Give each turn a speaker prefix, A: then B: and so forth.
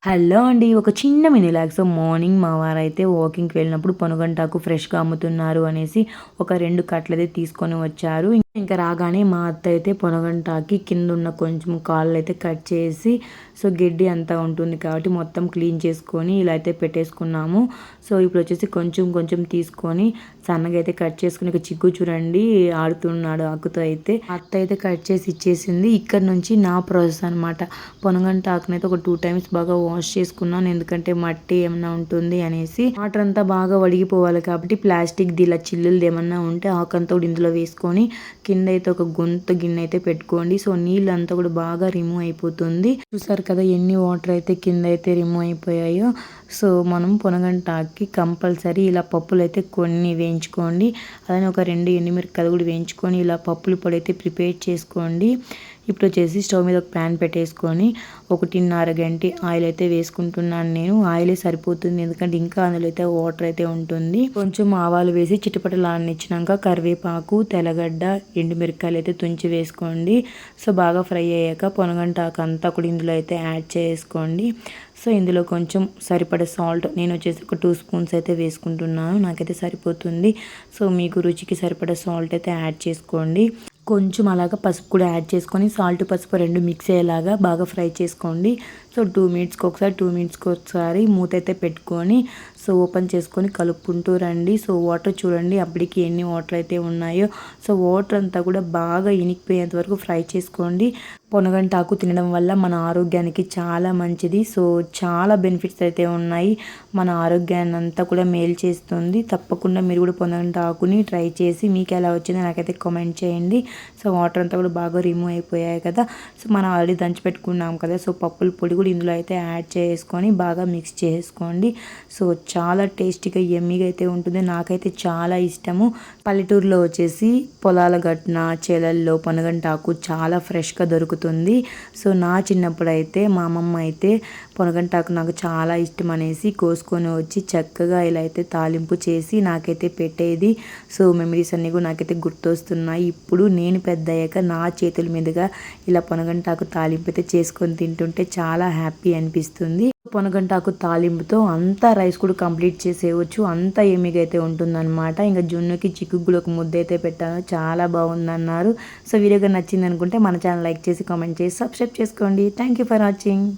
A: Hello అండి. ఒక చిన్న మినీ లాగ్. మార్నింగ్ మా వారైతే వాకింగ్‌కి వెళ్ళినప్పుడు పొనుగంటాకు ఫ్రెష్‌గా అమ్ముతున్నారు అనేసి ఒక 2 కట్టలైతే తీసుకొని వచ్చారు. ఇంకా రాగానే మా అత్త అయితే పొనగంటాకి కిందున్న కొంచెం కాళ్ళైతే కట్ చేసి గడ్డి అంతా ఉంటుంది కాబట్టి మొత్తం క్లీన్ చేసుకొని ఇలా అయితే పెట్టేసుకున్నాము. ఇప్పుడొచ్చేసి కొంచెం కొంచెం తీసుకొని సన్నగా అయితే కట్ చేసుకొని ఇక చిక్కు చూడండి ఆడుతున్నాడు ఆకుతో అయితే. అత్త అయితే కట్ చేసి ఇచ్చేసింది. ఇక్కడ నుంచి నా ప్రాసెస్ అనమాట. పొనగంటాకునైతే ఒక 2 టైమ్స్ బాగా వాష్ చేసుకున్నాను. ఎందుకంటే మట్టి ఏమన్నా ఉంటుంది అనేసి. వాటర్ అంతా బాగా వడిగిపోవాలి కాబట్టి ప్లాస్టిక్‌ది ఇలా చిల్లులది ఏమన్నా ఉంటే ఆకంతా కూడా ఇందులో వేసుకొని కింద అయితే ఒక గొంతు గిన్నె అయితే పెట్టుకోండి. నీళ్ళంతా కూడా బాగా రిమూవ్ అయిపోతుంది. చూసారు కదా ఎన్ని వాటర్ అయితే కింద అయితే రిమూవ్ అయిపోయాయో. మనం పొనగంటాకి కంపల్సరీ ఇలా పప్పులు అయితే కొన్ని వేయించుకోండి. అలానే ఒక 2 ఎండుమిరపకాయలు కూడా వేయించుకొని ఇలా పప్పుల పొడి అయితే ప్రిపేర్ చేసుకోండి. ఇప్పుడు వచ్చేసి స్టవ్ మీద ఒక ప్యాన్ పెట్టేసుకొని 1.5 గంటి ఆయిల్ అయితే వేసుకుంటున్నాను నేను. ఆయిలే సరిపోతుంది ఎందుకంటే ఇంకా అందులో అయితే వాటర్ అయితే ఉంటుంది. కొంచెం ఆవాలు వేసి చిటపటలాడనిచ్చినాక కరివేపాకు, తెల్లగడ్డ, ఎండుమిరపకాయలు అయితే తుంచి వేసుకోండి. బాగా ఫ్రై అయ్యాక పొనగంటాకు అంతా కూడా ఇందులో అయితే యాడ్ చేసుకోండి. ఇందులో కొంచెం సరిపడే సాల్ట్ నేను వచ్చేసి ఒక 2 స్పూన్స్ అయితే వేసుకుంటున్నాను. నాకైతే సరిపోతుంది. మీకు రుచికి సరిపడే సాల్ట్ అయితే యాడ్ చేసుకోండి. కొంచెం అలాగా పసుపు కూడా యాడ్ చేసుకొని సాల్ట్ పసుపు 2 మిక్స్ అయ్యేలాగా బాగా ఫ్రై చేసుకోండి. 2 మినిట్స్కి ఒకసారి 2 మినిట్స్కి ఒకసారి మూత అయితే పెట్టుకొని ఓపెన్ చేసుకొని కలుపుకుంటూ రండి. వాటర్ చూడండి అప్పటికి ఎన్ని వాటర్ అయితే ఉన్నాయో. వాటర్ అంతా కూడా బాగా ఇనికిపోయేంత వరకు ఫ్రై చేసుకోండి. పొనగంటాకు తినడం వల్ల మన ఆరోగ్యానికి చాలా మంచిది. చాలా బెనిఫిట్స్ అయితే ఉన్నాయి. మన ఆరోగ్యాన్ని అంతా కూడా మేలు చేస్తుంది. తప్పకుండా మీరు కూడా పొనగంటాకుని ట్రై చేసి మీకు ఎలా వచ్చిందో నాకైతే కామెంట్ చేయండి. వాటర్ అంతా కూడా బాగా రిమూవ్ అయిపోయాయి కదా. మనం ఆల్రెడీ దంచి పెట్టుకున్నాం కదా. పప్పుల పొడి కూడా ఇందులో అయితే యాడ్ చేసుకొని బాగా మిక్స్ చేసుకోండి. చాలా టేస్టీగా యమ్మీగా అయితే ఉంటుంది. నాకైతే చాలా ఇష్టము. పల్లెటూరులో వచ్చేసి పొలాల గట్టున చేలల్లో పొనగంటాకు చాలా ఫ్రెష్గా దొరుకుతుంది. నా చిన్నప్పుడు అయితే మా అమ్మమ్మ అయితే పొనగంటాకు నాకు చాలా ఇష్టం అనేసి కోసుకొని వచ్చి చక్కగా ఇలా అయితే తాలింపు చేసి నాకైతే పెట్టేది. మెమరీస్ అన్నీ కూడా నాకైతే గుర్తొస్తున్నాయి. ఇప్పుడు నేను పెద్ద అయ్యాక నా చేతుల మీదుగా ఇలా పొనగంటాకు తాలింపు అయితే చేసుకొని తింటుంటే చాలా హ్యాపీ అనిపిస్తుంది. పొనగంటాకు తాలింపుతో అంతా రైస్ కూడా కంప్లీట్ చేసేయవచ్చు. అంత ఏమిగా అయితే ఉంటుందన్నమాట. ఇంకా జున్నుకి చిక్కుకు కూడా ఒక ముద్ద అయితే పెట్టాను. చాలా బాగుందన్నారు. వీడియోగా నచ్చింది అనుకుంటే మన ఛానల్ లైక్ చేసి కామెంట్ చేసి సబ్స్క్రైబ్ చేసుకోండి. Thank you for watching.